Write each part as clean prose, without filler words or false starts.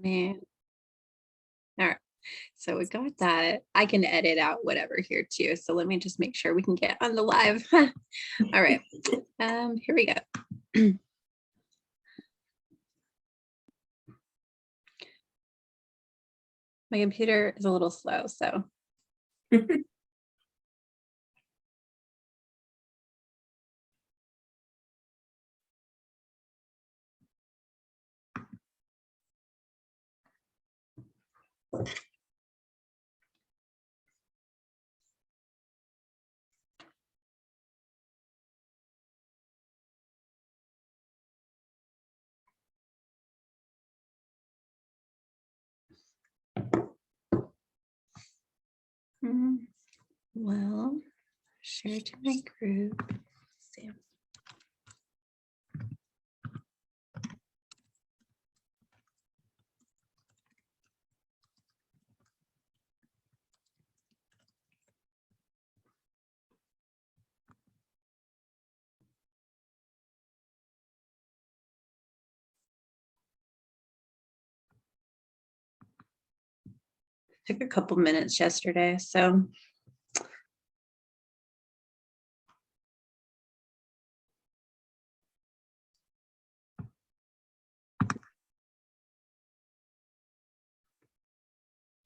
Me. All right. So we got that. I can edit out whatever here too. So let me just make sure we can get on the live. All right. Here we go. My computer is a little slow, so. Well, share to my group. Let's see. Took a couple minutes yesterday, so.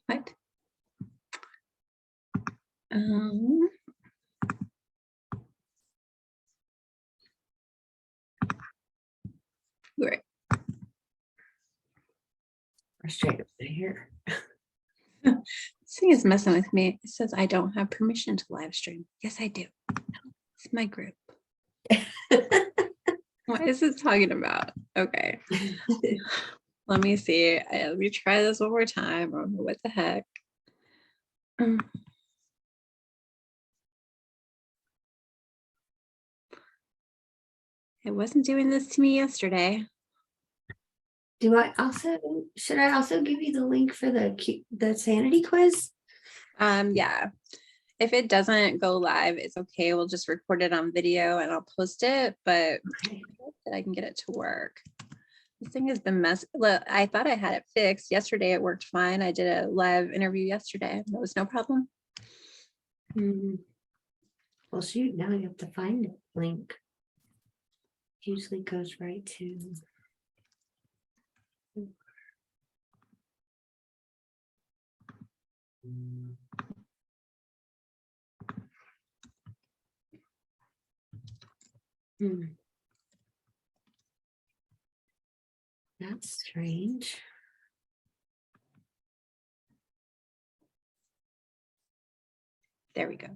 What? Right. Frustrated here. This thing is messing with me. It says I don't have permission to live stream. Yes, I do. It's my group. What is it talking about? Okay. Let me see. Let me try this one more time. I don't know what the heck. It wasn't doing this to me yesterday. Should I also give you the link for the sanity quiz? Yeah. If it doesn't go live, it's okay. We'll just record it on video and I'll post it, but I hope that I can get it to work. This thing has been messy. Look, I thought I had it fixed. Yesterday it worked fine. I did a live interview yesterday. That was no problem. Well, shoot, now you have to find the link. Usually goes right to. That's strange. There we go.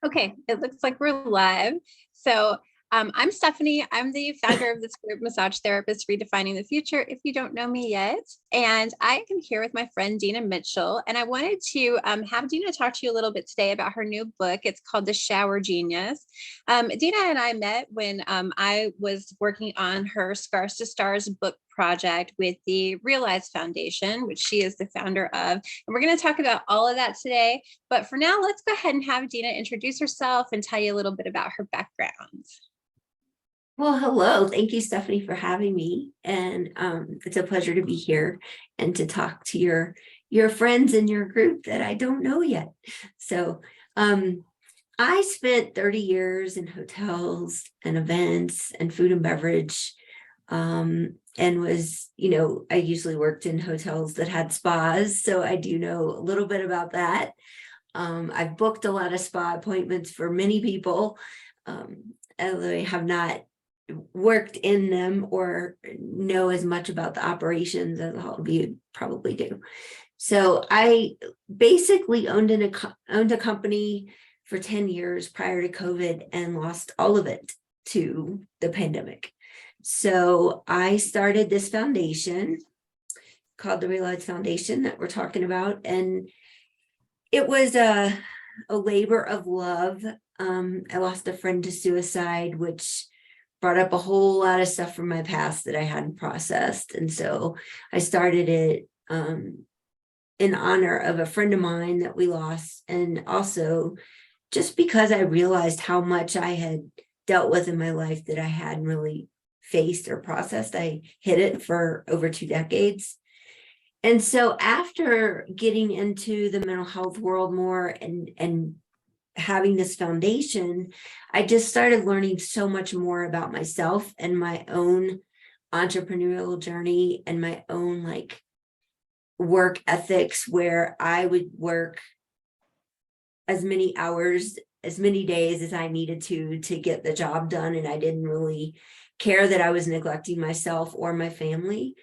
Okay, it looks like we're live. So I'm Stephanie. I'm the founder of this group, Massage Therapist Redefining the Future, if you don't know me yet. And I am here with my friend, Deanna Mitchell. And I wanted to have Deanna talk to you a little bit today about her new book. It's called The Shower Genius. Deanna and I met when I was working on her Scars to Stars book project with the Realize Foundation, which she is the founder of. And we're going to talk about all of that today. But for now, let's go ahead and have Deanna introduce herself and tell you a little bit about her background. Well, hello. Thank you, Stephanie, for having me. And it's a pleasure to be here and to talk to your friends in your group that I don't know yet. So I spent 30 years in hotels and events and food and beverage, and was, I usually worked in hotels that had spas. So I do know a little bit about that. I've booked a lot of spa appointments for many people, although I have not worked in them or know as much about the operations as all of you probably do. So I basically owned a company for 10 years prior to COVID and lost all of it to the pandemic. So I started this foundation called the Realize Foundation that we're talking about. And it was a labor of love. I lost a friend to suicide, which brought up a whole lot of stuff from my past that I hadn't processed. And so I started it in honor of a friend of mine that we lost. And also just because I realized how much I had dealt with in my life that I hadn't really faced or processed. I hid it for over 2 decades. And so after getting into the mental health world more and having this foundation, I just started learning so much more about myself and my own entrepreneurial journey and my own like work ethics, where I would work as many hours, as many days as I needed to get the job done. And I didn't really care that I was neglecting myself or my family.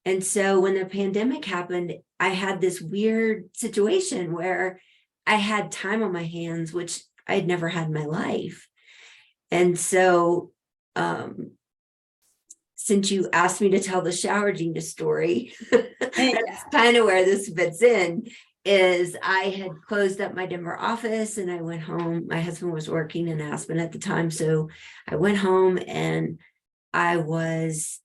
And so when the pandemic happened, I had this weird situation where I had time on my hands, which I'd never had in my life. And so since you asked me to tell the shower genius story, that's kind of where this fits in. Is I had closed up my Denver office and I went home. My husband was working in Aspen at the time. So I went home and I was,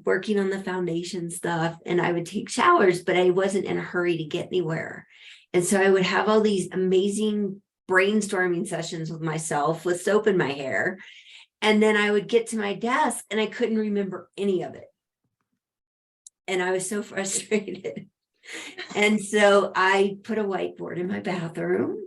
working on the foundation stuff, and I would take showers, but I wasn't in a hurry to get anywhere. And so I would have all these amazing brainstorming sessions with myself with soap in my hair. And then I would get to my desk and I couldn't remember any of it. And I was so frustrated. And so I put a whiteboard in my bathroom,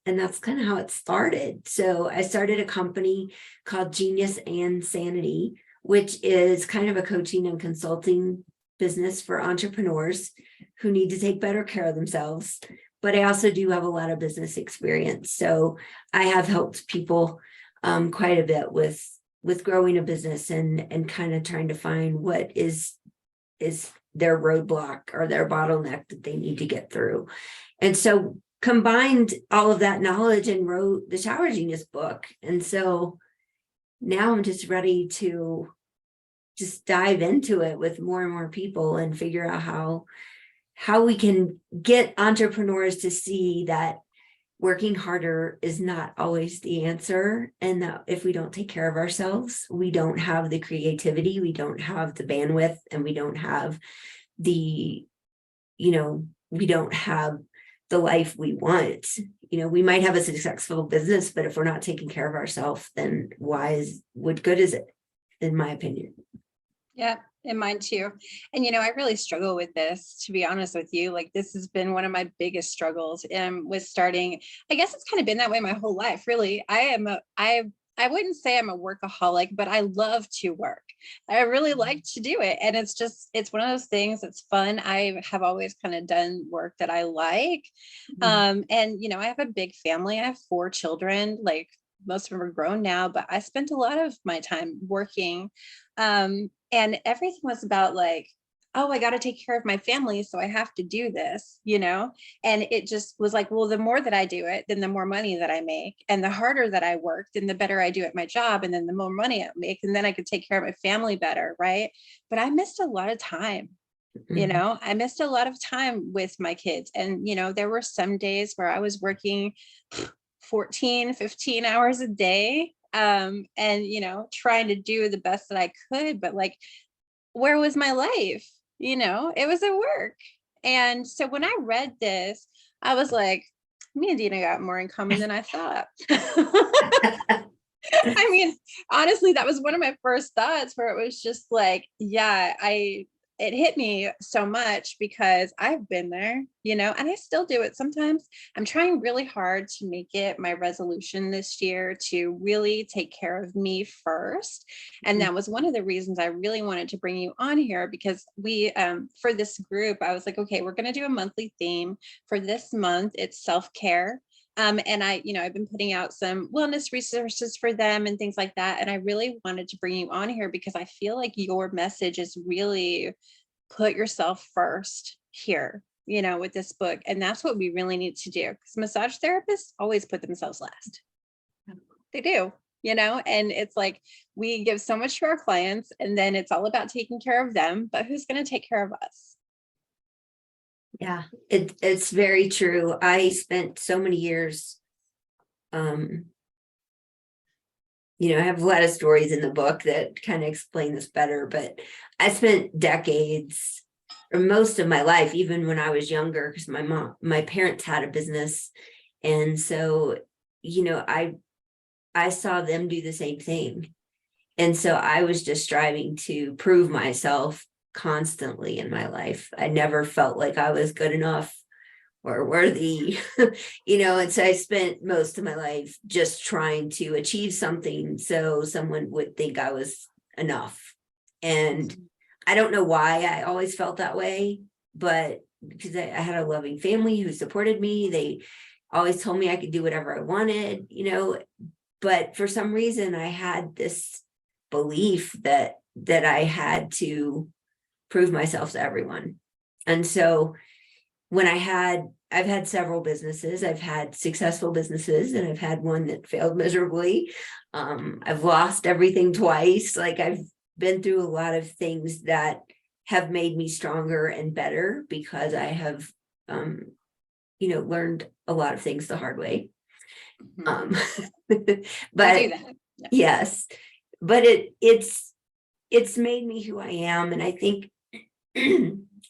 and that's kind of how it started. So I started a company called Genius and Sanity, which is kind of a coaching and consulting business for entrepreneurs who need to take better care of themselves. But I also do have a lot of business experience. So I have helped people quite a bit with growing a business and kind of trying to find what is their roadblock or their bottleneck that they need to get through. And so combined all of that knowledge and wrote the Shower Genius book. And so now I'm just ready to just dive into it with more and more people and figure out how we can get entrepreneurs to see that working harder is not always the answer, and that if we don't take care of ourselves, we don't have the creativity, we don't have the bandwidth, and we don't have the life we want. We might have a successful business, but if we're not taking care of ourselves, then what good is it, in my opinion? Yeah, and mine too. And I really struggle with this, to be honest with you. Like, this has been one of my biggest struggles with starting. I guess it's kind of been that way my whole life, really. I wouldn't say I'm a workaholic, but I love to work. I really like to do it. And it's one of those things that's fun. I have always kind of done work that I like. And I have a big family. I have 4 children. Like, most of them are grown now, but I spent a lot of my time working. And everything was about like, oh, I got to take care of my family, so I have to do this, and it just was like, well, the more that I do it, then the more money that I make, and the harder that I work, then the better I do at my job, and then the more money I make, and then I could take care of my family better, right? But I missed a lot of time. I missed a lot of time with my kids. And there were some days where I was working 14, 15 hours a day, and trying to do the best that I could, but like, where was my life? It was at work. And so when I read this, I was like, me and Deanna got more in common than I thought. I mean, honestly, that was one of my first thoughts, where it was just like, yeah, it hit me so much because I've been there, and I still do it sometimes. I'm trying really hard to make it my resolution this year to really take care of me first. And that was one of the reasons I really wanted to bring you on here, because we, for this group, I was like, okay, we're going to do a monthly theme for this month. It's self-care. And I've been putting out some wellness resources for them and things like that. And I really wanted to bring you on here because I feel like your message is really put yourself first here, with this book. And that's what we really need to do, because massage therapists always put themselves last. They do, and it's like, we give so much to our clients, and then it's all about taking care of them, but who's going to take care of us? Yeah, it's very true. I spent so many years I have a lot of stories in the book that kind of explain this better, but I spent decades or most of my life, even when I was younger, because my parents had a business. And so, I saw them do the same thing. And so I was just striving to prove myself constantly in my life. I never felt like I was good enough or worthy, and so I spent most of my life just trying to achieve something so someone would think I was enough. And I don't know why I always felt that way, but because I had a loving family who supported me. They always told me I could do whatever I wanted, but for some reason I had this belief that I had to prove myself to everyone. And so when I've had several businesses. I've had successful businesses, and I've had one that failed miserably. I've lost everything twice. Like, I've been through a lot of things that have made me stronger and better because I have, learned a lot of things the hard way. Mhm. But do that. Yeah. yes, but it's made me who I am. And I think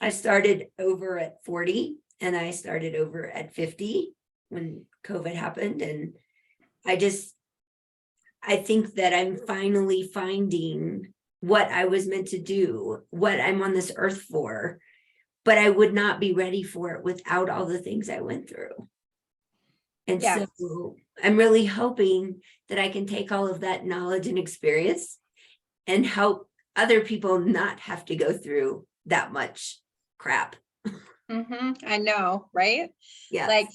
I started over at 40 and I started over at 50 when COVID happened. And I think that I'm finally finding what I was meant to do, what I'm on this earth for, but I would not be ready for it without all the things I went through. And Yeah. so I'm really hoping that I can take all of that knowledge and experience and help other people not have to go through that much crap. I know, right? Yeah. Like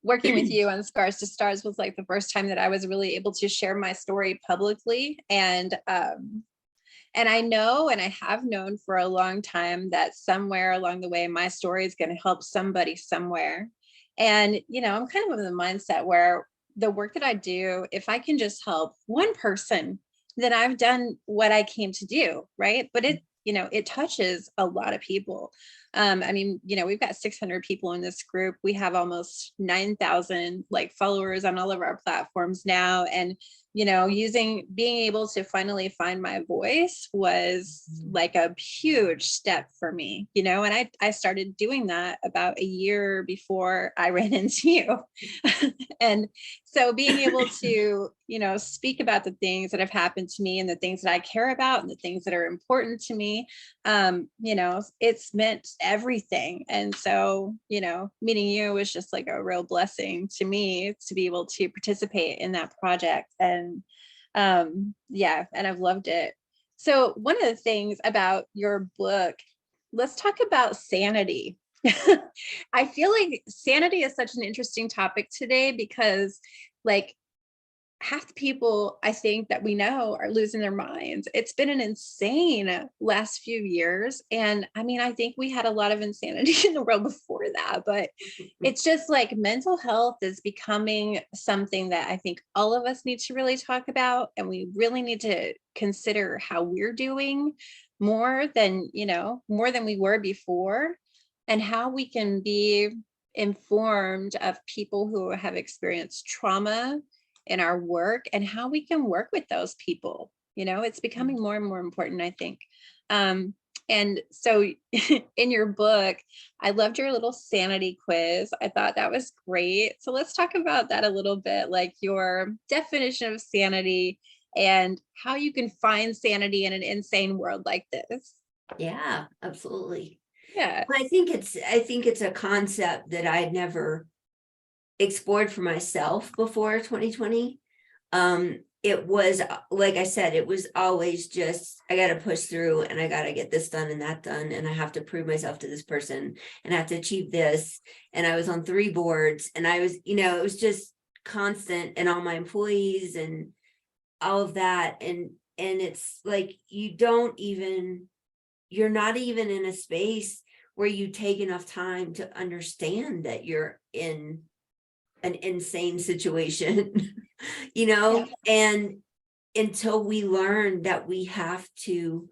working with you on Scars to Stars was like the first time that I was really able to share my story publicly. And I know, and I have known for a long time that somewhere along the way, my story is going to help somebody somewhere. And, I'm kind of in the mindset where the work that I do, if I can just help one person, then I've done what I came to do. Right. But it touches a lot of people. I mean, we've got 600 people in this group. We have almost 9,000 like followers on all of our platforms now. And being able to finally find my voice was like a huge step for me, and I started doing that about a year before I ran into you. And so being able to, speak about the things that have happened to me and the things that I care about and the things that are important to me, it's meant everything. And so, meeting you was just like a real blessing to me to be able to participate in that project. And and I've loved it. So one of the things about your book, let's talk about sanity. I feel like sanity is such an interesting topic today because like half the people I think that we know are losing their minds. It's been an insane last few years. And I mean, I think we had a lot of insanity in the world before that, but it's just like mental health is becoming something that I think all of us need to really talk about. And we really need to consider how we're doing more than we were before, and how we can be informed of people who have experienced trauma in our work and how we can work with those people. It's becoming more and more important, I think. And so in your book, I loved your little sanity quiz. I thought that was great. So let's talk about that a little bit, like your definition of sanity and how you can find sanity in an insane world like this. Yeah, absolutely. Yeah. I think it's a concept that I'd never explored for myself before 2020. It was, like I said, it was always just, I got to push through and I got to get this done and that done. And I have to prove myself to this person and I have to achieve this. And I was on 3 boards and I was, it was just constant, and all my employees and all of that. And it's like, you're not even in a space where you take enough time to understand that you're in an insane situation, Yeah. and until we learn that we have to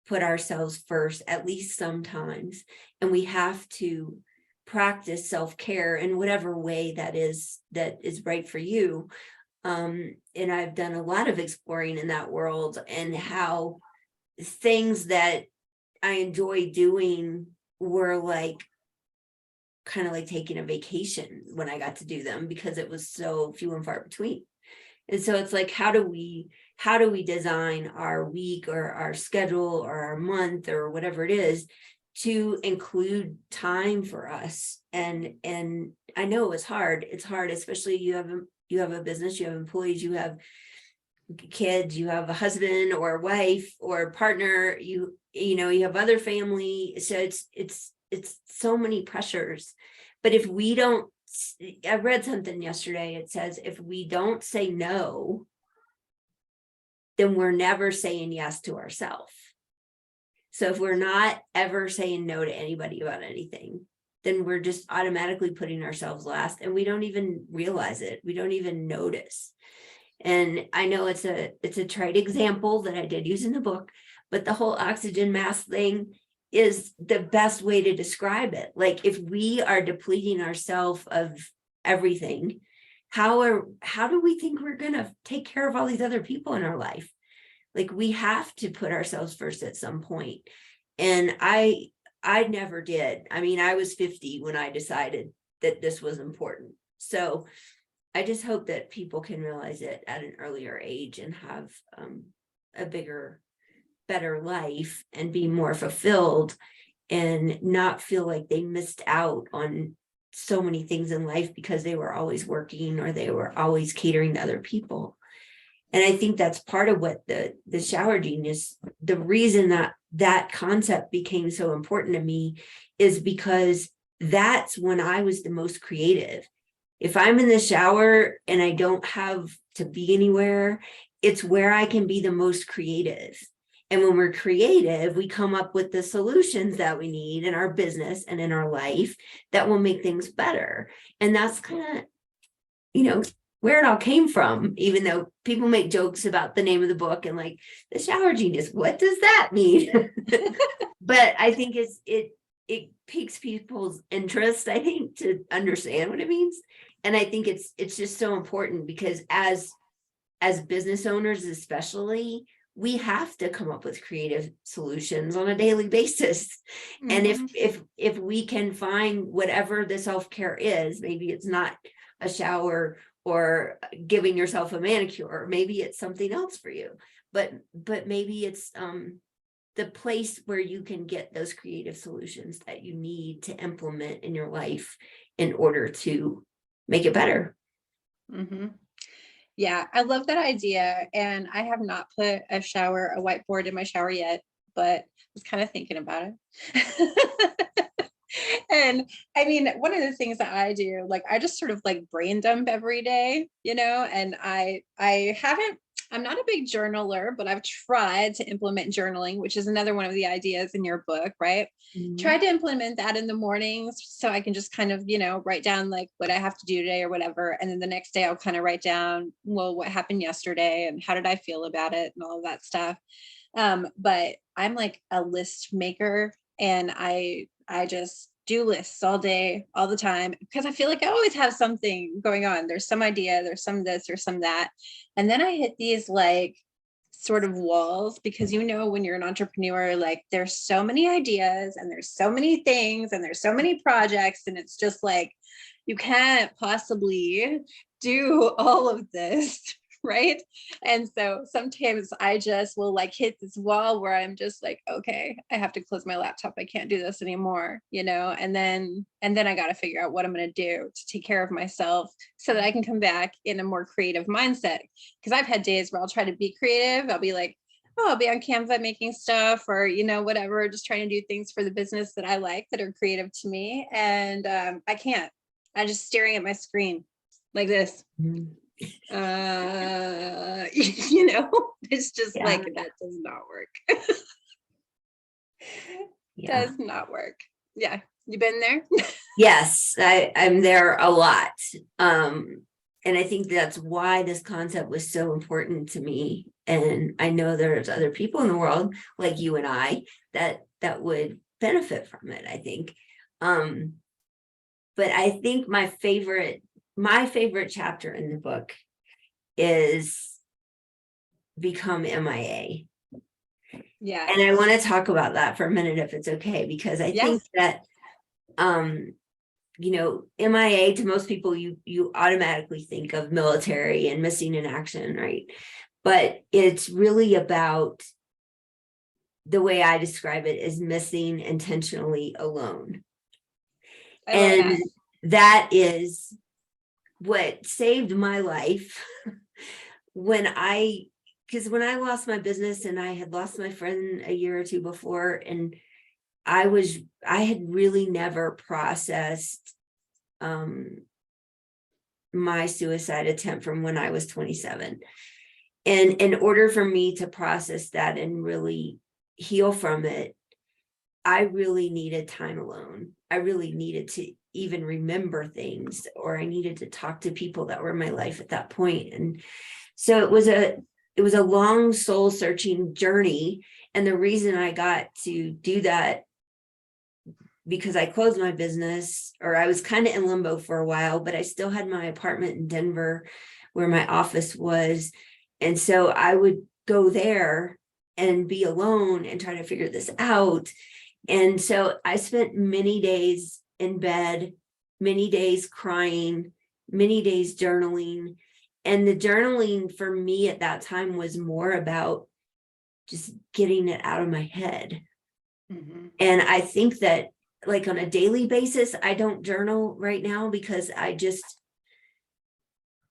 put ourselves first, at least sometimes, and we have to practice self-care in whatever way that is right for you. And I've done a lot of exploring in that world, and how things that I enjoy doing were like kind of like taking a vacation when I got to do them, because it was so few and far between. And so it's like, how do we design our week or our schedule or our month or whatever it is to include time for us? And I know it's hard, especially you have a business, you have employees, you have kids, you have a husband or a wife or a partner, you know, you have other family. So it's so many pressures. But if we don't, I read something yesterday, it says if we don't say no, then we're never saying yes to ourselves. So if we're not ever saying no to anybody about anything, then we're just automatically putting ourselves last, and we don't even realize it. We don't even notice. And I know it's a trite example that I did use in the book, but the whole oxygen mask thing is the best way to describe it. Like, if we are depleting ourselves of everything, how do we think we're going to take care of all these other people in our life? Like, we have to put ourselves first at some point. And I never did. I mean, I was 50 when I decided that this was important. So I just hope that people can realize it at an earlier age and have a bigger, better life and be more fulfilled, and not feel like they missed out on so many things in life because they were always working or they were always catering to other people. And I think that's part of what the shower genius, the reason that concept became so important to me is because that's when I was the most creative. If I'm in the shower and I don't have to be anywhere, it's where I can be the most creative. And when we're creative, we come up with the solutions that we need in our business and in our life that will make things better. And that's kind of, you know, where it all came from, even though people make jokes about the name of the book and like the shower genius, what does that mean? But I think it piques people's interest, I think, to understand what it means. And I think it's just so important because as business owners, especially, we have to come up with creative solutions on a daily basis. Mm-hmm. And if we can find whatever the self-care is, maybe it's not a shower or giving yourself a manicure, or maybe it's something else for you, but maybe it's the place where you can get those creative solutions that you need to implement in your life in order to make it better. Mm-hmm. Yeah, I love that idea. And I have not put a whiteboard in my shower yet, but I was kind of thinking about it. And I mean, one of the things that I do, like, I just sort of like brain dump every day, you know, and I'm not a big journaler, but I've tried to implement journaling, which is another one of the ideas in your book, right? Mm-hmm. Tried to implement that in the mornings so I can just kind of, you know, write down like what I have to do today or whatever. And then the next day I'll kind of write down, well, what happened yesterday and how did I feel about it and all of that stuff. But I'm like a list maker, and I just do lists all day, all the time, because I feel like I always have something going on. There's some idea, there's some this or some that. And then I hit these like sort of walls, because, you know, when you're an entrepreneur, like there's so many ideas and there's so many things and there's so many projects, and it's just like, you can't possibly do all of this. Right. And so sometimes I just will like hit this wall where I'm just like, okay, I have to close my laptop. I can't do this anymore, you know, and then I got to figure out what I'm going to do to take care of myself so that I can come back in a more creative mindset. Because I've had days where I'll try to be creative. I'll be like, oh, I'll be on Canva making stuff, or, you know, whatever, just trying to do things for the business that I like that are creative to me. And I can't. I'm just staring at my screen like this. Mm-hmm. You know, it's just like, that does not work. Does not work. Yeah. You been there? Yes, I'm there a lot. And I think that's why this concept was so important to me. And I know there's other people in the world like you and I that would benefit from it, I think. But I think my favorite chapter in the book is become MIA. Yeah. And I want to talk about that for a minute, if it's okay, because I think that, MIA, to most people, you automatically think of military and missing in action, right? But it's really about, the way I describe it is missing intentionally alone. I love that. And that is what saved my life because when I lost my business, and I had lost my friend a year or two before, and I had really never processed my suicide attempt from when I was 27. And in order for me to process that and really heal from it, I really needed time alone. I really needed to even remember things, or I needed to talk to people that were in my life at that point. And so it was a long soul searching journey. And the reason I got to do that, because I closed my business, or I was kind of in limbo for a while, but I still had my apartment in Denver where my office was. And so I would go there and be alone and try to figure this out. And so I spent many days in bed, many days crying, many days journaling. And the journaling for me at that time was more about just getting it out of my head. Mm-hmm. And I think that, like, on a daily basis, I don't journal right now because I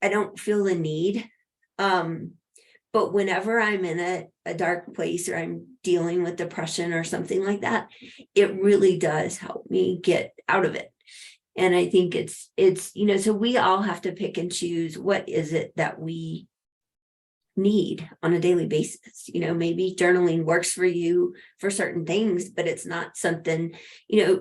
don't feel the need. But whenever I'm in a dark place, or I'm dealing with depression or something like that, it really does help me get out of it. And I think it's, so we all have to pick and choose, what is it that we need on a daily basis. Maybe journaling works for you for certain things, but it's not something,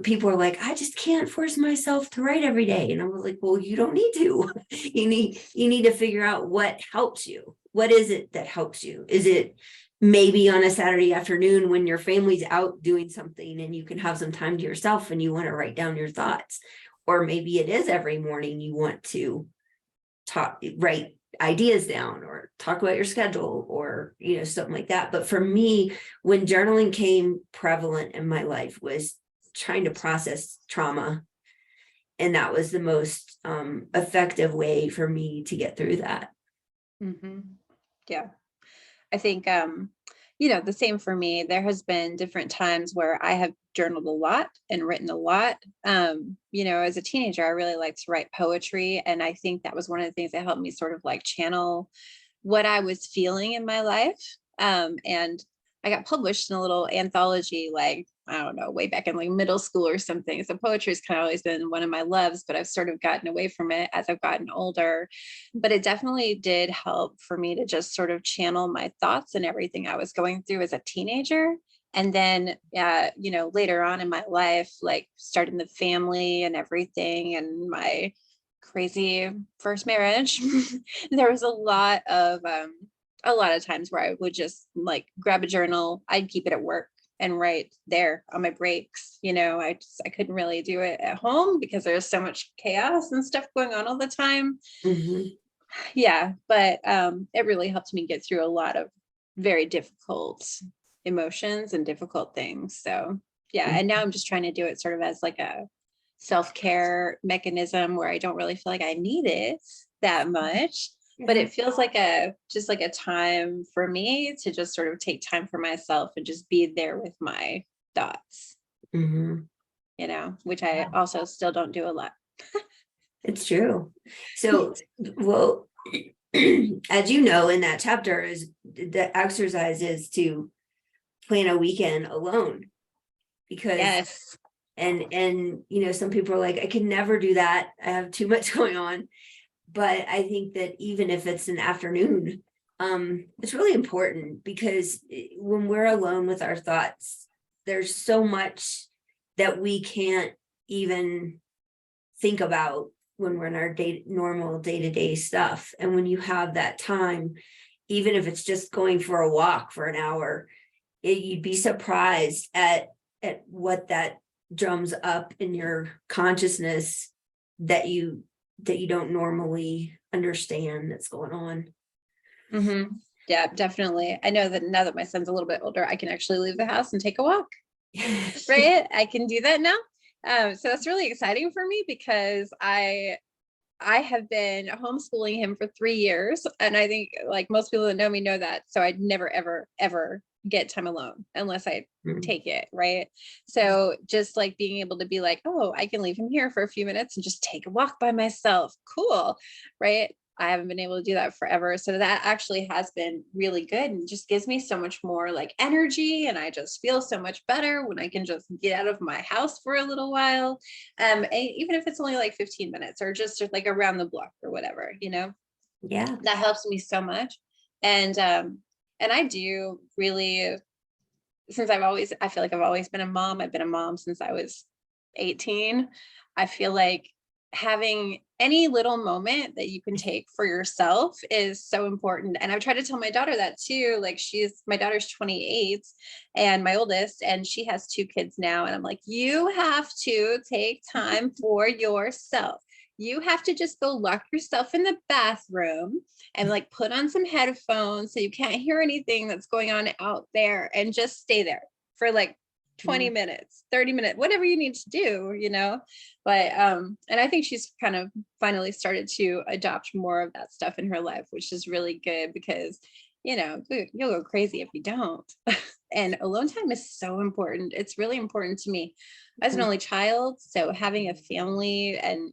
people are like, I just can't force myself to write every day. And I was like, well, you don't need to. you need to figure out what helps you. What is it that helps you? Is it maybe on a Saturday afternoon when your family's out doing something and you can have some time to yourself and you want to write down your thoughts? Or maybe it is every morning you want to write ideas down, or talk about your schedule, or something like that. But for me, when journaling came prevalent in my life, was trying to process trauma, and that was the most effective way for me to get through that. Mm-hmm. Yeah. I think, the same for me. There has been different times where I have journaled a lot and written a lot. As a teenager, I really liked to write poetry. And I think that was one of the things that helped me sort of like channel what I was feeling in my life. And I got published in a little anthology, like, I don't know, way back in like middle school or something. So poetry has kind of always been one of my loves, but I've sort of gotten away from it as I've gotten older. But it definitely did help for me to just sort of channel my thoughts and everything I was going through as a teenager. And then, later on in my life, like starting the family and everything, and my crazy first marriage, there was a lot of times where I would just like grab a journal. I'd keep it at work and write there on my breaks. I couldn't really do it at home because there's so much chaos and stuff going on all the time. Mm-hmm. Yeah, but it really helped me get through a lot of very difficult emotions and difficult things. So yeah, and now I'm just trying to do it sort of as like a self-care mechanism where I don't really feel like I need it that much. But it feels like just like a time for me to just sort of take time for myself and just be there with my thoughts, Mm-hmm. Which I also still don't do a lot. It's true. So, well, as you know, in that chapter, is the exercise is to plan a weekend alone, because Yes. and some people are like, I can never do that, I have too much going on. But I think that even if it's an afternoon, it's really important, because when we're alone with our thoughts, there's so much that we can't even think about when we're in our normal day-to-day stuff. And when you have that time, even if it's just going for a walk for an hour, you'd be surprised at what that drums up in your consciousness that you don't normally understand that's going on. Yeah, definitely. I know that now that my son's a little bit older, I can actually leave the house and take a walk, right? I can do that now. So that's really exciting for me because I have been homeschooling him for 3 years. And I think like most people that know me know that. So I'd never, ever, ever get time alone unless I take it. Right. So just like being able to be like, oh, I can leave him here for a few minutes and just take a walk by myself. Cool. Right. I haven't been able to do that forever. So that actually has been really good and just gives me so much more like energy. And I just feel so much better when I can just get out of my house for a little while. Even if it's only like 15 minutes or just like around the block or whatever, Yeah. that helps me so much. And I do really, since I feel like I've always been a mom. I've been a mom since I was 18. I feel like having any little moment that you can take for yourself is so important. And I've tried to tell my daughter that too. Like my daughter's 28 and my oldest, and she has 2 kids now. And I'm like, you have to take time for yourself. You have to just go lock yourself in the bathroom and like put on some headphones so you can't hear anything that's going on out there and just stay there for like 20 minutes, 30 minutes, whatever you need to do. But and I think she's kind of finally started to adopt more of that stuff in her life, which is really good because you'll go crazy if you don't. And alone time is so important. It's really important to me as an only child. So having a family and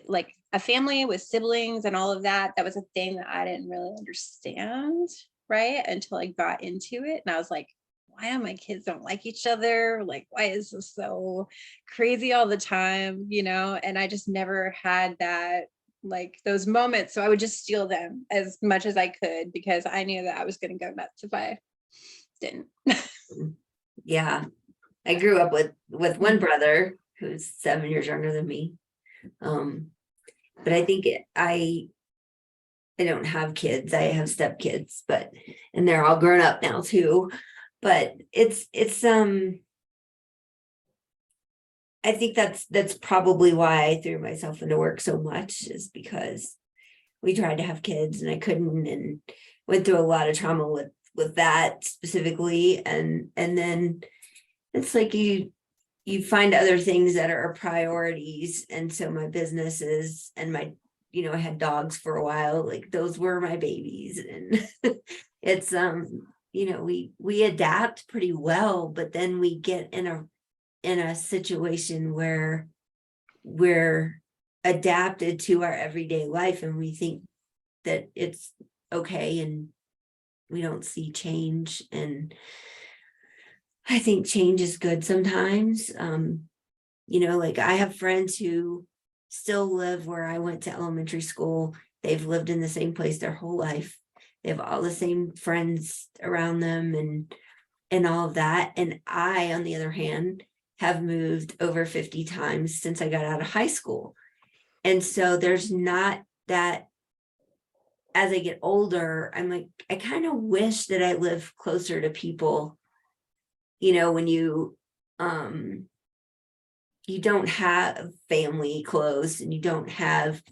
like a family with siblings and all of that was a thing that I didn't really understand, right, until I got into it. And I was like, why do my kids don't like each other? Like, why is this so crazy all the time? And I just never had that, like those moments. So I would just steal them as much as I could because I knew that I was going to go nuts if I didn't. Yeah. I grew up with one brother who's 7 years younger than me. But I think I don't have kids. I have stepkids, and they're all grown up now too. But it's I think that's probably why I threw myself into work so much, is because we tried to have kids and I couldn't, and went through a lot of trauma with that specifically. And then it's like you find other things that are priorities. And so my businesses and my, I had dogs for a while, like those were my babies. And it's, we adapt pretty well, but then we get in a situation where we're adapted to our everyday life and we think that it's okay and we don't see change. And I think change is good sometimes. Like I have friends who still live where I went to elementary school. They've lived in the same place their whole life. They have all the same friends around them and all of that. And I, on the other hand, have moved over 50 times since I got out of high school. And so there's not that. As I get older, I'm like, I kind of wish that I live closer to people. When you don't have family close and you don't have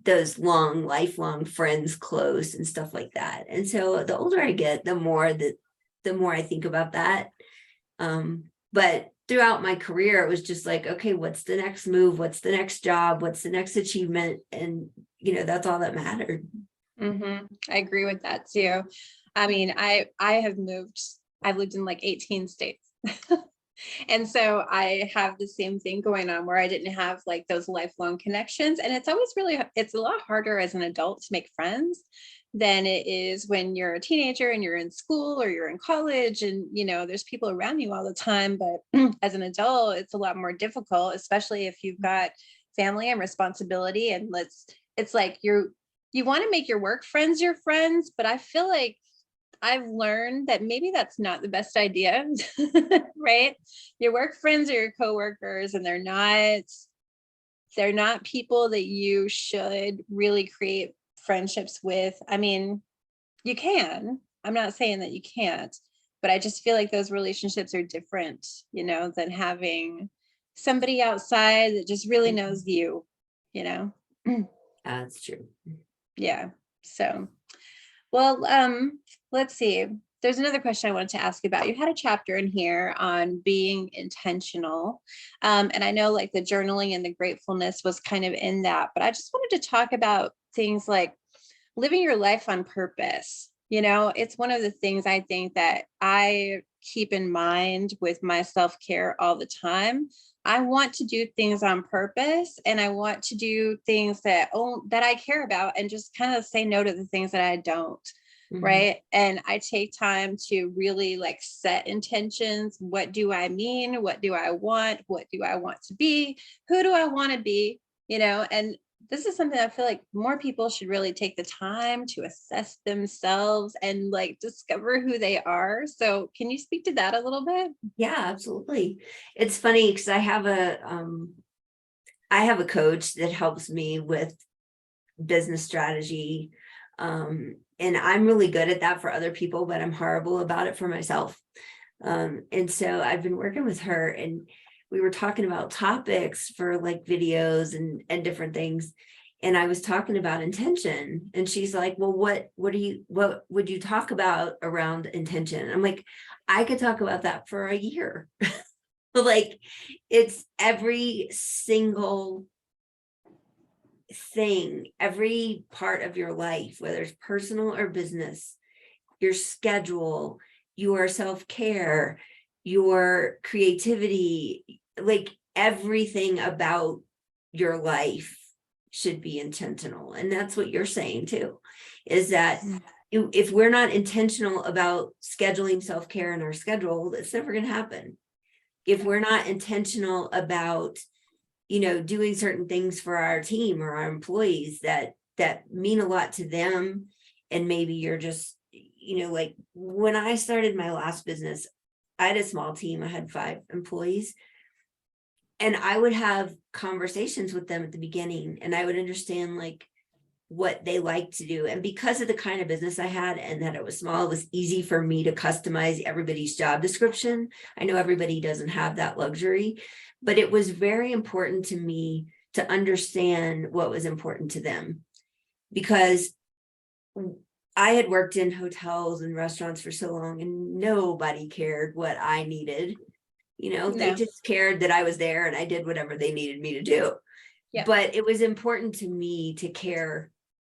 those lifelong friends close and stuff like that. And so the older I get, the more I think about that. But throughout my career, it was just like, okay, what's the next move? What's the next job? What's the next achievement? And that's all that mattered. I agree with that too. I mean, I've lived in like 18 states. And so I have the same thing going on where I didn't have like those lifelong connections. And it's a lot harder as an adult to make friends than it is when you're a teenager and you're in school or you're in college and, there's people around you all the time. But as an adult, it's a lot more difficult, especially if you've got family and responsibility. And it's like you want to make your work friends your friends, but I feel like I've learned that maybe that's not the best idea, right? Your work friends are your coworkers, and they're not people that you should really create friendships with. I mean, you can. I'm not saying that you can't, but I just feel like those relationships are different, than having somebody outside that just really knows you. That's true. Yeah. So, well, let's see. There's another question I wanted to ask you about. You had a chapter in here on being intentional. And I know like the journaling and the gratefulness was kind of in that, but I just wanted to talk about things like living your life on purpose. You know, it's one of the things I think that I keep in mind with my self-care all the time. I want to do things on purpose, and I want to do things that that I care about, and just kind of say no to the things that I don't. Mhm. Right. And I take time to really like set intentions. What do I mean? What do I want? What do I want to be? Who do I want to be? You know, and this is something I feel like more people should really take the time to assess themselves and like discover who they are. So, can you speak to that a little bit? Yeah, absolutely. It's funny because I have a coach that helps me with business strategy. And I'm really good at that for other people, but I'm horrible about it for myself. And so I've been working with her, and we were talking about topics for like videos and different things. And I was talking about intention, and she's like, well, what would you talk about around intention? I'm like, I could talk about that for a year. But like, it's every single thing, every part of your life, whether it's personal or business, your schedule, your self-care, your creativity, like everything about your life should be intentional. And that's what you're saying too, is that if we're not intentional about scheduling self-care in our schedule, it's never going to happen. If we're not intentional about doing certain things for our team or our employees that mean a lot to them, and maybe you're just like when I started my last business, I had a small team. I had 5 employees, and I would have conversations with them at the beginning, and I would understand like what they like to do. And because of the kind of business I had and that it was small, it was easy for me to customize everybody's job description. I know everybody doesn't have that luxury, but it was very important to me to understand what was important to them, because I had worked in hotels and restaurants for so long, and nobody cared what I needed. They No. just cared that I was there and I did whatever they needed me to do. Yeah. But it was important to me to care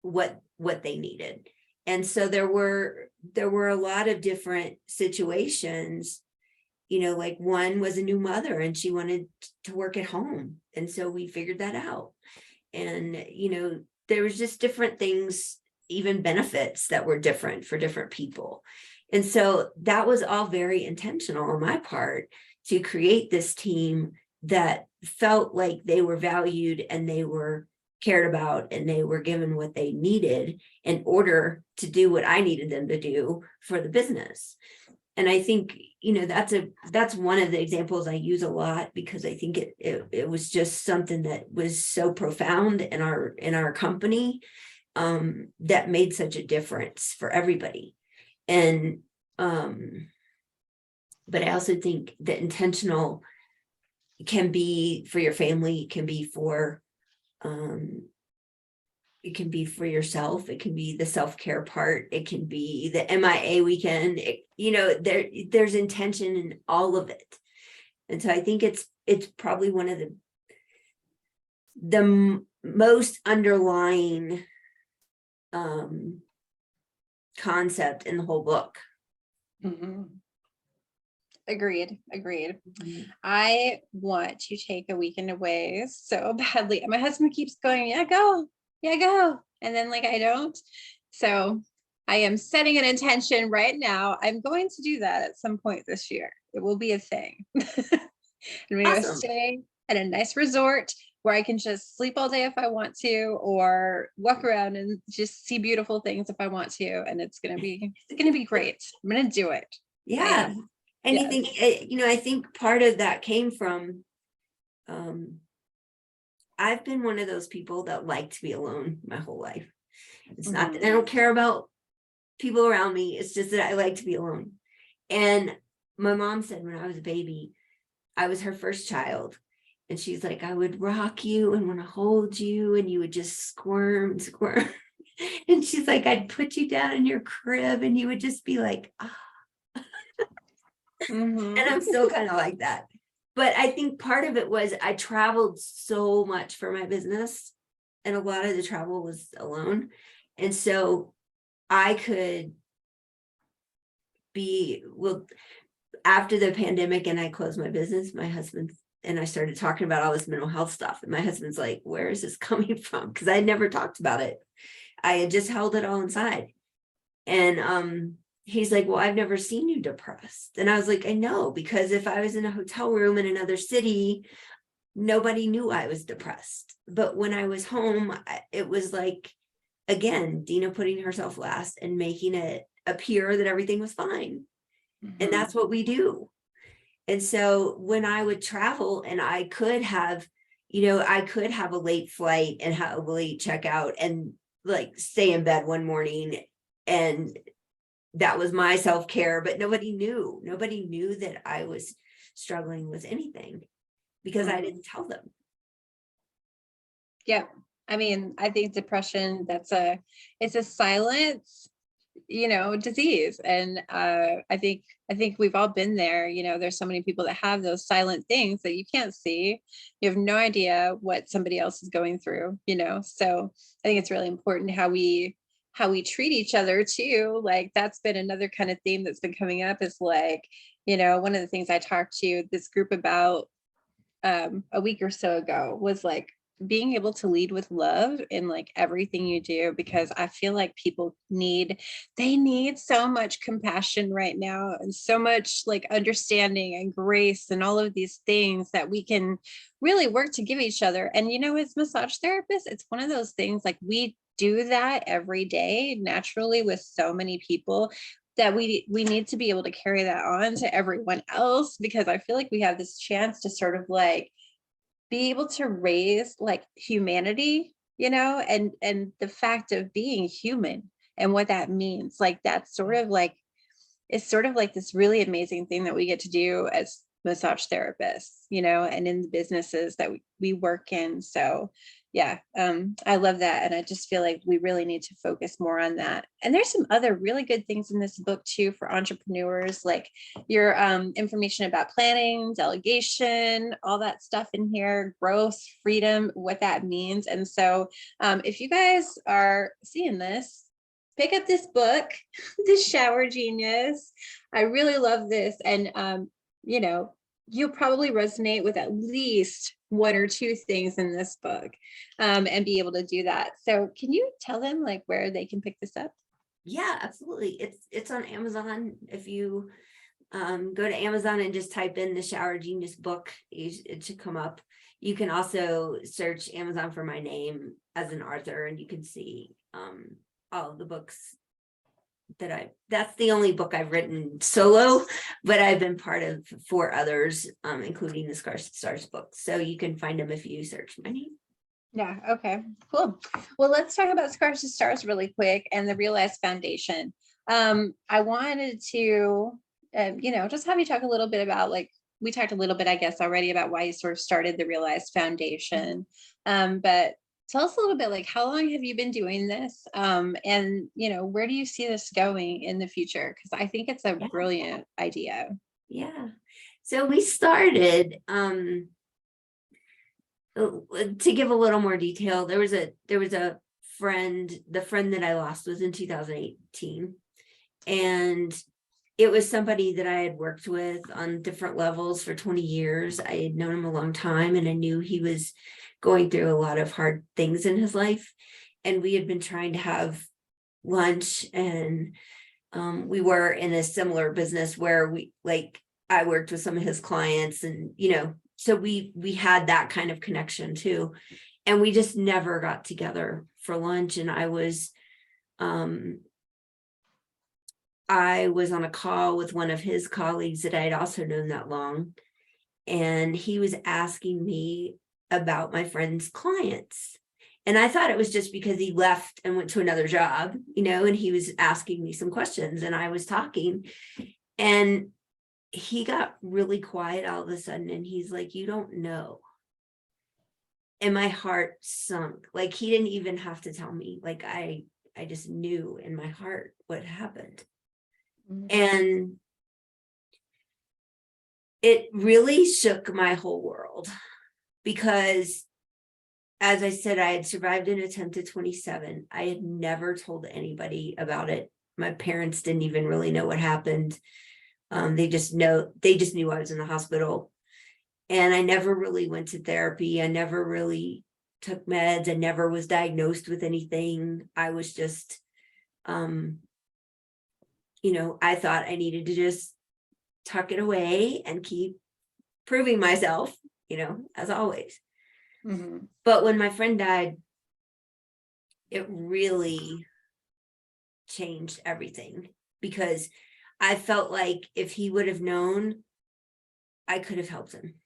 what they needed. And so there were a lot of different situations. Like one was a new mother and she wanted to work at home, and so we figured that out. And there was just different things, even benefits that were different for different people. And so that was all very intentional on my part to create this team that felt like they were valued and they were cared about and they were given what they needed in order to do what I needed them to do for the business. And I think that's one of the examples I use a lot, because I think it was just something that was so profound in our company, that made such a difference for everybody. And but I also think that intentional can be for your family, it can be for yourself, it can be the self-care part, it can be the MIA weekend, there's intention in all of it. And so I think it's probably one of the most underlying concept in the whole book. Mm-hmm. Agreed. I want to take a weekend away so badly. My husband keeps going, yeah, go. Yeah, go. And then like I don't. So I am setting an intention right now. I'm going to do that at some point this year. It will be a thing. I'm going to go Awesome. stay at a nice resort where I can just sleep all day if I want to, or walk around and just see beautiful things if I want to. And it's going to be great. I'm going to do it. Yeah. And you Yes. think, I think part of that came from, I've been one of those people that like to be alone my whole life. It's not that I don't care about people around me. It's just that I like to be alone. And my mom said when I was a baby, I was her first child. And she's like, I would rock you and want to hold you, and you would just squirm and squirm. And she's like, I'd put you down in your crib and you would just be like, ah. Mhm. And I'm still kind of like that. But I think part of it was I traveled so much for my business, and a lot of the travel was alone. And so I could be, well, after the pandemic and I closed my business, my husband and I started talking about all this mental health stuff. And my husband's like, where is this coming from? Because I had never talked about it. I had just held it all inside. And he's like, well, I've never seen you depressed. And I was like, I know, because if I was in a hotel room in another city, nobody knew I was depressed. But when I was home, it was like, again, Dina putting herself last and making it appear that everything was fine. And that's what we do. And so when I would travel and I could have, I could have a late flight and have a late checkout and like stay in bed one morning, and that was my self-care, but nobody knew that I was struggling with anything because I didn't tell them. Yeah. I mean, I think depression, it's a silent, disease. And I think we've all been there. There's so many people that have those silent things that you can't see. You have no idea what somebody else is going through, so I think it's really important how we treat each other too. Like, that's been another kind of theme that's been coming up, is like, one of the things I talked to this group about a week or so ago was like being able to lead with love in like everything you do, because I feel like people they need so much compassion right now, and so much like understanding and grace and all of these things that we can really work to give each other. And as massage therapists, it's one of those things, like, we do that every day naturally with so many people, that we need to be able to carry that on to everyone else, because I feel like we have this chance to sort of like be able to raise like humanity, and the fact of being human and what that means. Like, that's sort of like, it's sort of like this really amazing thing that we get to do as massage therapists, and in the businesses that we work in. So yeah, I love that. And I just feel like we really need to focus more on that. And there's some other really good things in this book too for entrepreneurs, like your information about planning, delegation, all that stuff in here, growth, freedom, what that means. And so if you guys are seeing this, pick up this book, The Shower Genius. I really love this. And, you'll probably resonate with at least one or two things in this book, and be able to do that. So can you tell them like where they can pick this up? Yeah, absolutely. It's on Amazon. If you go to Amazon and just type in The Shower Genius book, it should come up. You can also search Amazon for my name as an author, and you can see all of the books that's the only book I've written solo, but I've been part of 4 others, including the Scars to Stars book. So you can find them if you search my name. Yeah. Okay, cool. Well, let's talk about Scars to Stars really quick and the Realized Foundation. I wanted to, just have you talk a little bit about, like, we talked a little bit, I guess, already about why you sort of started the Realized Foundation. But tell us a little bit, like, how long have you been doing this? And, where do you see this going in the future? Because I think it's a brilliant idea. Yeah. So we started, to give a little more detail, there was a friend, the friend that I lost was in 2018. And it was somebody that I had worked with on different levels for 20 years. I had known him a long time, and I knew he was going through a lot of hard things in his life. And we had been trying to have lunch, and we were in a similar business where I worked with some of his clients, and so we had that kind of connection too. And we just never got together for lunch. And I was on a call with one of his colleagues that I had also known that long. And he was asking me about my friend's clients. And I thought it was just because he left and went to another job, and he was asking me some questions, and I was talking, and he got really quiet all of a sudden. And he's like, you don't know. And my heart sunk. Like, he didn't even have to tell me. Like, I just knew in my heart what happened. Mhm. And it really shook my whole world because, as I said, I had survived an attempt at 27. I had never told anybody about it. My parents didn't even really know what happened. They just knew I was in the hospital. And I never really went to therapy. I never really took meds. I never was diagnosed with anything. I was just, I thought I needed to just tuck it away and keep proving myself, as always. Mhm. But when my friend died, it really changed everything because I felt like if he would have known, I could have helped him.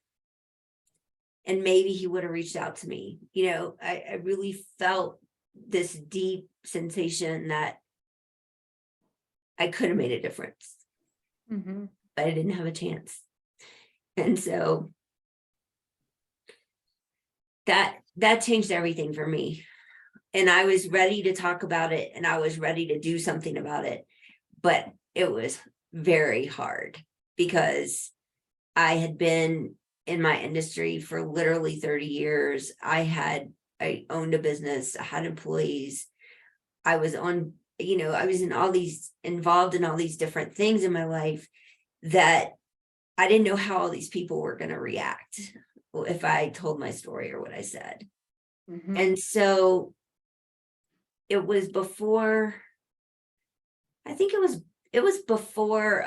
And maybe he would have reached out to me. I really felt this deep sensation that I could have made a difference, Mhm. but I didn't have a chance. And so that changed everything for me. And I was ready to talk about it and I was ready to do something about it. But it was very hard because I had been in my industry for literally 30 years. I owned a business, I had employees. I was involved in all these different things in my life that I didn't know how all these people were going to react if I told my story or what I said. Mhm. And so it was before, I think it was before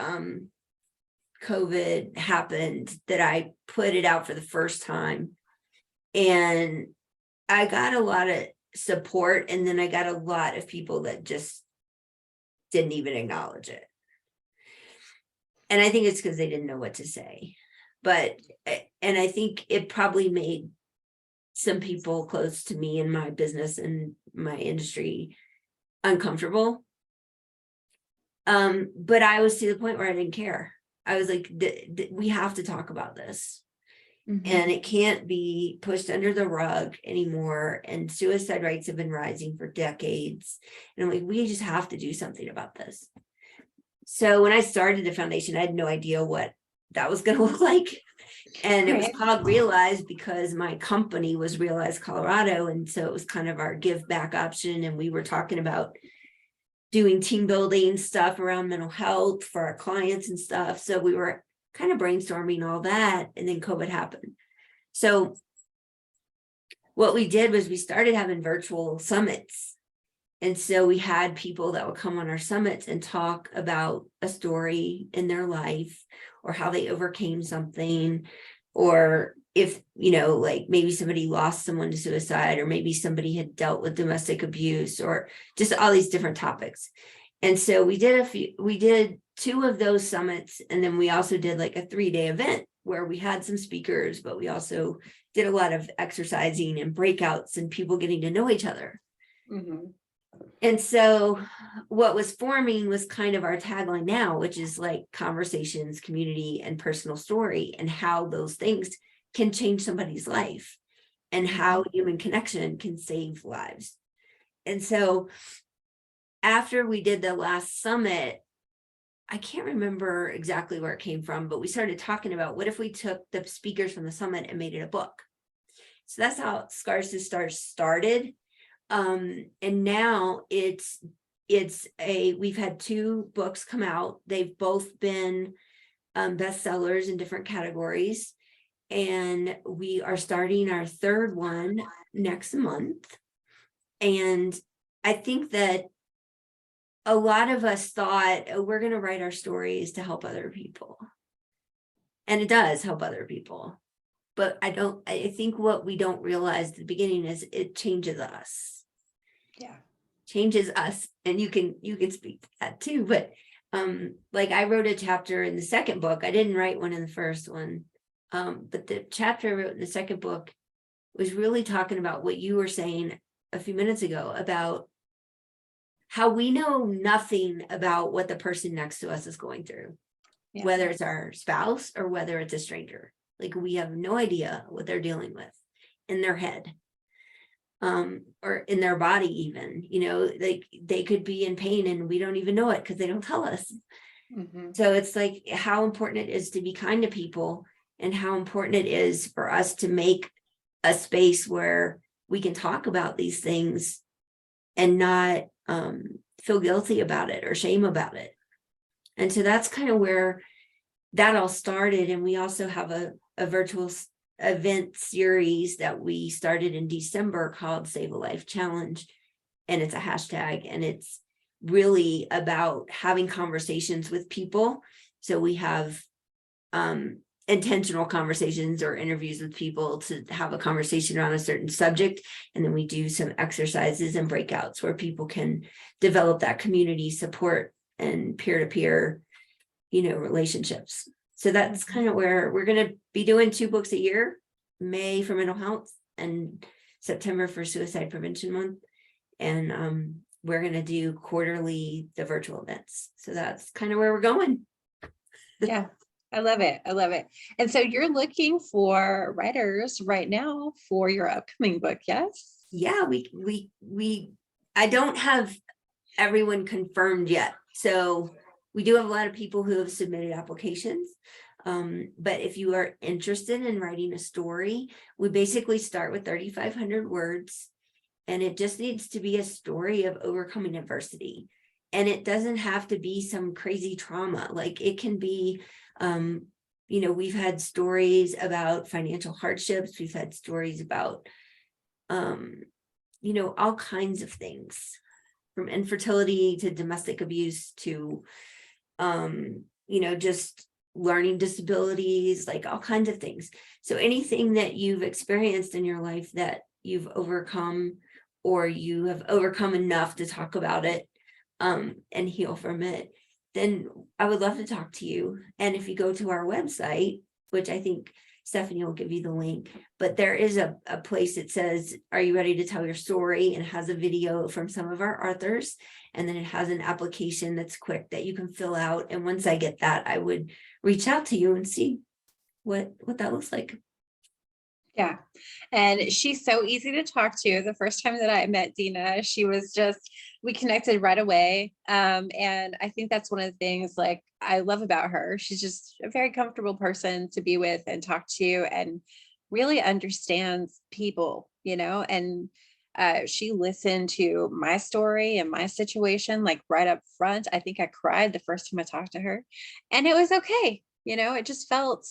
COVID happened that I put it out for the first time. And I got a lot of support, and then I got a lot of people that just didn't even acknowledge it. And I think it's because they didn't know what to say. And I think it probably made some people close to me in my business and my industry uncomfortable. But I was to the point where I didn't care. I was like, we have to talk about this. Mhm. And it can't be pushed under the rug anymore. And suicide rates have been rising for decades. And I'm like, we just have to do something about this. So when I started the foundation, I had no idea what that was going to look like. And it was Right. called Realize because my company was Realize Colorado. And so it was kind of our give back option. And we were talking about doing team building stuff around mental health for our clients and stuff. So we were kind of brainstorming all that. And then COVID happened. So what we did was we started having virtual summits. And so we had people that would come on our summits and talk about a story in their life or how they overcame something, or if, like maybe somebody lost someone to suicide, or maybe somebody had dealt with domestic abuse, or just all these different topics. And so we did 2 of those summits. And then we also did like a 3-day event where we had some speakers, but we also did a lot of exercising and breakouts and people getting to know each other. Mhm. And so what was forming was kind of our tagline now, which is like conversations, community, and personal story, and how those things can change somebody's life and how human connection can save lives. And so after we did the last summit, I can't remember exactly where it came from, but we started talking about what if we took the speakers from the summit and made it a book. So that's how Scars to Stars started. And now we've had 2 books come out. They've both been bestsellers in different categories. And we are starting our 3rd one next month. And I think that a lot of us thought, oh, we're going to write our stories to help other people. And it does help other people. But I think what we don't realize at the beginning is it changes us. Yeah. Changes us. And you can speak to that too. But like I wrote a chapter in the 2nd book. I didn't write one in the 1st one. But the chapter I wrote in the 2nd book was really talking about what you were saying a few minutes ago about how we know nothing about what the person next to us is going through, whether it's our spouse or whether it's a stranger. Like we have no idea what they're dealing with in their head. or in their body even, like they could be in pain and we don't even know it because they don't tell us. So it's like how important it is to be kind to people and how important it is for us to make a space where we can talk about these things and not feel guilty about it or shame about it. And so that's kind of where that all started. And we also have a virtual event series that we started in December called Save a Life Challenge. And it's a hashtag, and it's really about having conversations with people. So we have intentional conversations or interviews with people to have a conversation around a certain subject. And then we do some exercises and breakouts where people can develop that community support and peer-to-peer, relationships. So that's kind of where we're going to be doing 2 books a year, May for mental health and September for Suicide Prevention Month. And we're going to do quarterly the virtual events. So that's kind of where we're going. Yeah, I love it. I love it. And so you're looking for writers right now for your upcoming book, yes? Yeah, I don't have everyone confirmed yet. So we do have a lot of people who have submitted applications. But if you are interested in writing a story, we basically start with 3,500 words, and it just needs to be a story of overcoming adversity. And it doesn't have to be some crazy trauma. Like it can be, we've had stories about financial hardships. We've had stories about, all kinds of things, from infertility to domestic abuse to, just learning disabilities, like all kinds of things. So anything that you've experienced in your life that you've overcome, or you have overcome enough to talk about it, and heal from it, then I would love to talk to you. And if you go to our website, which I think Stephanie will give you the link, but there is a place that says, are you ready to tell your story? And it has a video from some of our authors. And then it has an application that's quick that you can fill out. And once I get that, I would reach out to you and see what that looks like. Yeah. And she's so easy to talk to. The first time that I met Deanna, we connected right away. And I think that's one of the things like I love about her. She's just a very comfortable person to be with and talk to, and really understands people, and she listened to my story and my situation, like right up front. I think I cried the first time I talked to her, and it was okay. It just felt,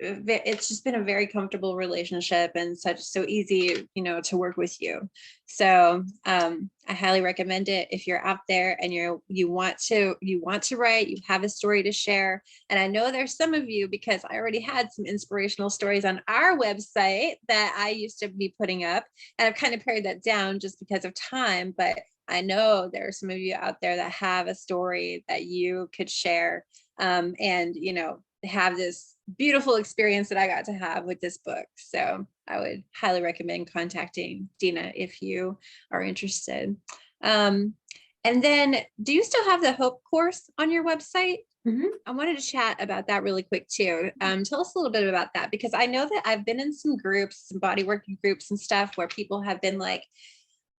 it's just been a very comfortable relationship and so easy, to work with you. So I highly recommend it if you're out there and you want to write, you have a story to share. And I know there's some of you, because I already had some inspirational stories on our website that I used to be putting up, and I've kind of pared that down just because of time. But I know there are some of you out there that have a story that you could share, and have this beautiful experience that I got to have with this book. So I would highly recommend contacting Deanna if you are interested. And then, do you still have the Hope course on your website? I wanted to chat about that really quick too. Tell us a little bit about that, because I know that I've been in some groups, some body working groups and stuff, where people have been like,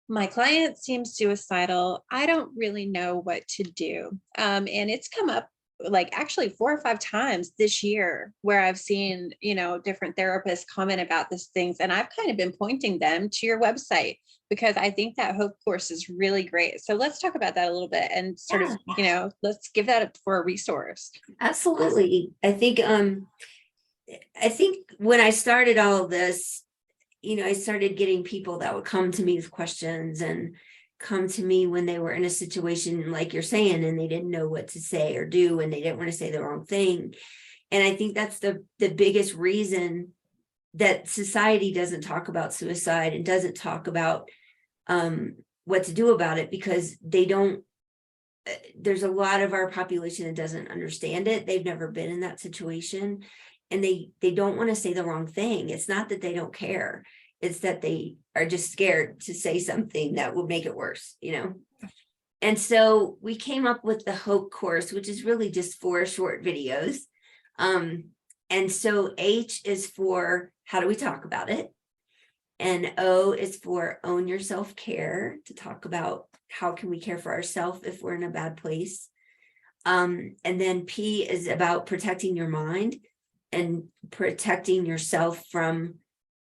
my client seems suicidal. I don't really know what to do. And it's come up like actually 4 or 5 times this year where I've seen, different therapists comment about these things. And I've kind of been pointing them to your website, because I think that Hope course is really great. So let's talk about that a little bit and sort of, let's give that up for a resource. Absolutely. I think when I started all of this, I started getting people that would come to me with questions and come to me when they were in a situation like you're saying, and they didn't know what to say or do, and they didn't want to say the wrong thing. And I think that's the biggest reason that society doesn't talk about suicide and doesn't talk about what to do about it, because there's a lot of our population that doesn't understand it. They've never been in that situation, and they don't want to say the wrong thing. It's not that they don't care. It's that they are just scared to say something that would make it worse, And so we came up with the Hope course, which is really just 4 short videos. And so H is for how do we talk about it? And O is for own your self-care, to talk about how can we care for ourselves if we're in a bad place. And then P is about protecting your mind and protecting yourself from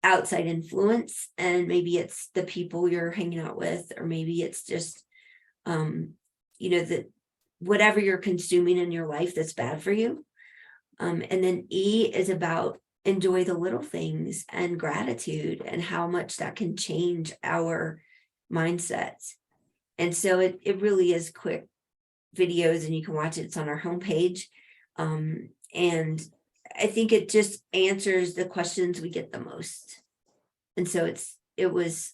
outside influence. And maybe it's the people you're hanging out with, or maybe it's just, that whatever you're consuming in your life that's bad for you. And then E is about enjoy the little things and gratitude and how much that can change our mindsets. And so it really is quick videos, and you can watch it. It's on our homepage. And I think it just answers the questions we get the most. And so it was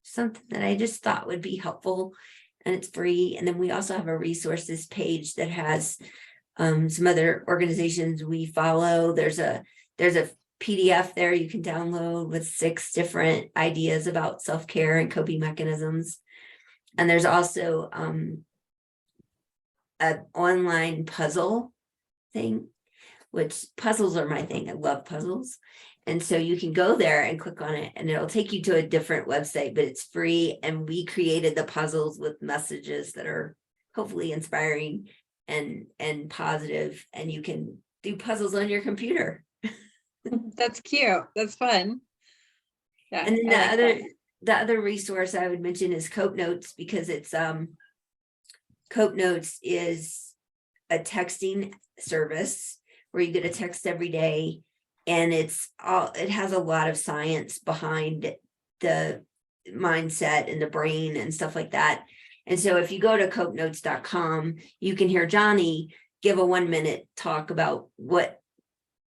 something that I just thought would be helpful, and it's free. And then we also have a resources page that has some other organizations we follow. There's a PDF there you can download with 6 different ideas about self-care and coping mechanisms. And there's also an online puzzle thing, which puzzles are my thing. I love puzzles. And so you can go there and click on it, and it'll take you to a different website, but it's free. And we created the puzzles with messages that are hopefully inspiring and positive, and you can do puzzles on your computer. That's cute. That's fun. Yeah. And then the other resource I would mention is Cope Notes, because it's Cope Notes is a texting service where you get a text every day, and it has a lot of science behind the mindset and the brain and stuff like that. And so if you go to copenotes.com, you can hear Johnny give a 1-minute talk about what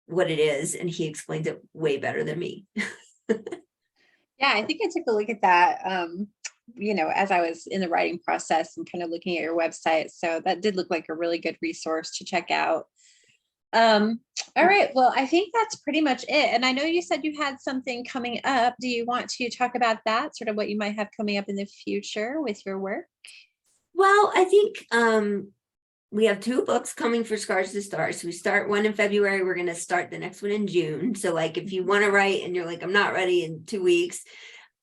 it is, and he explains it way better than me. Yeah, I think I took a look at that, as I was in the writing process and kind of looking at your website. So that did look like a really good resource to check out. All right. Well, I think that's pretty much it. And I know you said you had something coming up. Do you want to talk about that, sort of what you might have coming up in the future with your work? Well, I think we have 2 books coming for Scars to Stars. So we start one in February. We're going to start the next one in June. So like if you want to write and you're like, I'm not ready in 2 weeks,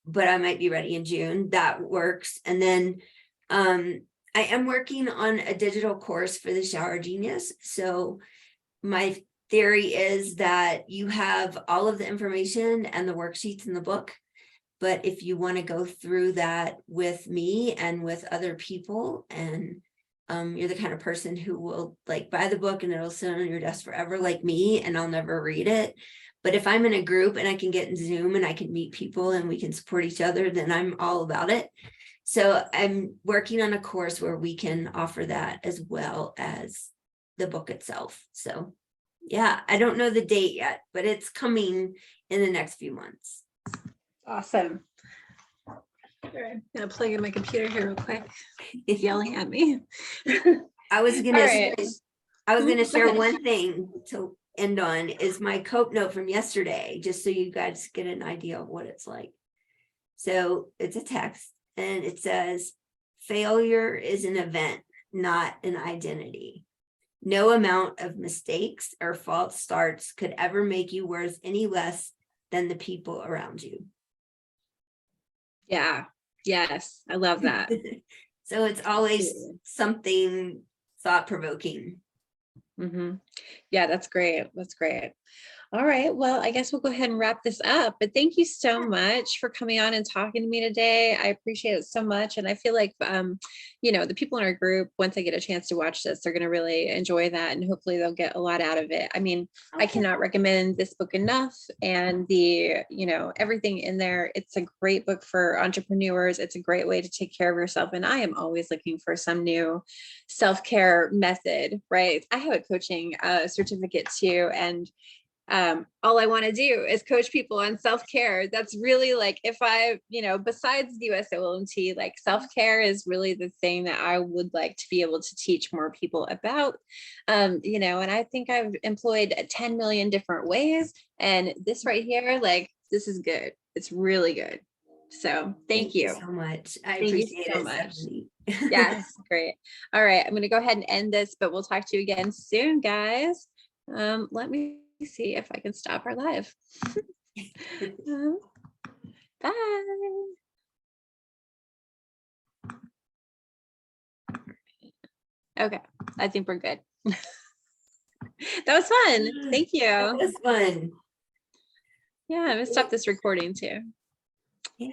but I might be ready in June, that works. And then I am working on a digital course for the Shower Genius. So my theory is that you have all of the information and the worksheets in the book. But if you want to go through that with me and with other people, and you're the kind of person who will like buy the book and it'll sit on your desk forever, like me, and I'll never read it. But if I'm in a group and I can get in Zoom and I can meet people and we can support each other, then I'm all about it. So I'm working on a course where we can offer that as well as the book itself. So yeah, I don't know the date yet, but it's coming in the next few months. Awesome. All right, I'm gonna plug in my computer here real quick. It's yelling at me. I was gonna right. share one thing to end on, is my Cope note from yesterday, just so you guys get an idea of what it's like. So it's a text, and it says, failure is an event, not an identity. No amount of mistakes or false starts could ever make you worth any less than the people around you. Yeah. Yes. I love that. So it's always something thought-provoking. Mm-hmm. Yeah, that's great. That's great. All right. Well, I guess we'll go ahead and wrap this up. But thank you so much for coming on and talking to me today. I appreciate it so much. And I feel like, the people in our group, once they get a chance to watch this, they're going to really enjoy that. And hopefully they'll get a lot out of it. I mean, I cannot recommend this book enough. And everything in there, it's a great book for entrepreneurs. It's a great way to take care of yourself. And I am always looking for some new self-care method, right? I have a coaching certificate too. And all I want to do is coach people on self-care. That's really like, if I, besides the USOLMT, like self-care is really the thing that I would like to be able to teach more people about, and I think I've employed 10 million different ways, and this right here, like, this is good. It's really good. So thank you so much. I Thank appreciate you so it, much. Stephanie. Yes, great. All right, I'm going to go ahead and end this, but we'll talk to you again soon, guys. Let me see if I can stop our live. Bye. Okay, I think we're good. That was fun. Thank you. That was fun. Yeah, I'm gonna stop this recording too. Yeah.